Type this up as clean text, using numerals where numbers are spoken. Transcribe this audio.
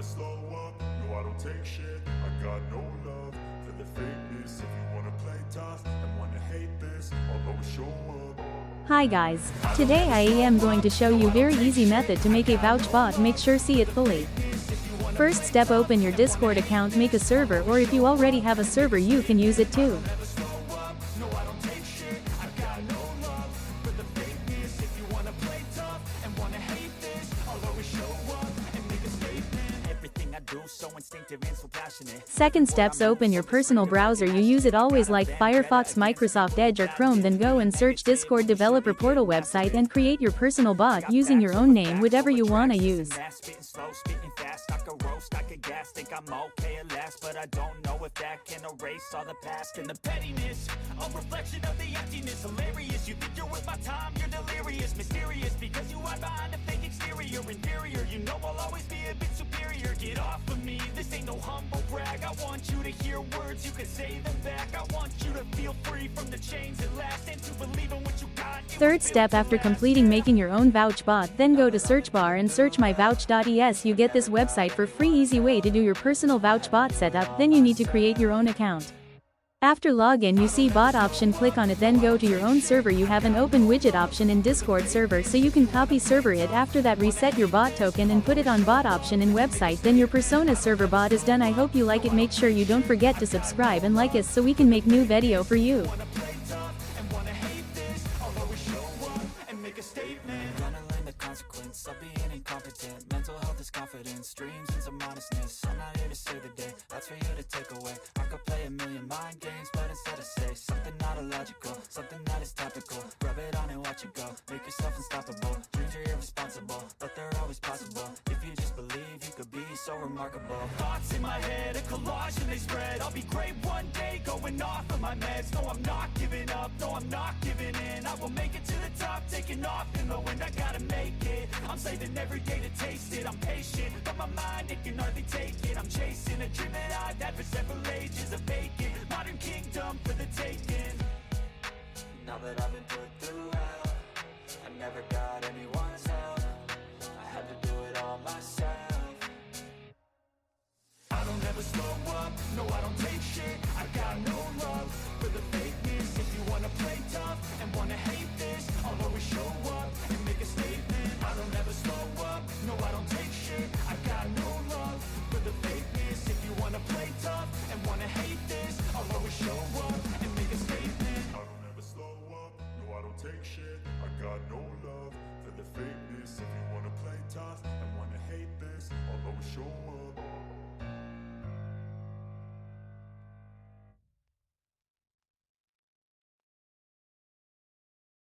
never slow up, no I don't take shit. I got no love for the fakeness. If you wanna play tough and wanna hate this, I'll always show up. Hi guys, today I am going to show you very easy method to make a Vouch bot. Make sure see it fully. First step, open your Discord account, make a server, or if you already have a server you can use it too. Second steps, open your personal browser you use it always like Firefox, Microsoft Edge or Chrome, then go and search Discord developer portal website and create your personal bot using your own name, whatever you wanna use. Think I'm okay at last, but I don't know if that can erase all the past and the pettiness, a reflection of the emptiness. Hilarious, you think you're worth my time, you're delirious, mysterious, because you hide behind a fake exterior. Inferior, you know I'll always be a bit superior. Get off of me, this ain't no humble brag. I want you to hear words, you can say them back. I want you to feel free from the chains at last, and to believe in what you got. Third step, after completing making your own Vouch bot, then go to search bar and search myvouch.es. You get this website for free, easy way to do your personal Vouch bot setup. Then you need to create your own account. After login you see bot option, click on it, then go to your own server. You have an open widget option in Discord server, so you can copy server it. After that reset your bot token and put it on bot option in website, then your persona server bot is done. I hope you like it. Make sure you don't forget to subscribe and like us so we can make new video for you. Of being incompetent, mental health is confidence, dreams and some honestness. I'm not here to save the day, that's for you to take away. I could play a million mind games, but instead I say something not illogical, something that is topical. Rub it on and watch it go, make yourself unstoppable. Dreams are irresponsible, but they're always possible. If you just believe, you could be so remarkable. Thoughts in my head, a collage and they spread. I'll be great one day, going off of my meds. No, I'm not giving up, no, I'm not giving in. I will make it to the top, taking off in the wind. I gotta make it, I'm saving every day to taste it. I'm patient, but my mind, it can hardly take it. I'm chasing a dream that I've had for several ages. A vacant, modern kingdom for the taking. Now that I've been put through hell, I never got anyone's help. I had to do it all myself. I don't ever slow up, no I don't take shit. I got no love for the fakeness. If you wanna play tough and wanna hate this, I'll always show up and make a statement. I don't ever slow up, no I don't take shit. I got no love for the fakeness. If you wanna play tough and wanna hate this, I'll always show up and make a statement. I don't ever slow up, no I don't take shit. I got no love for the fakeness. If you wanna play tough and wanna hate this, I'll always show up.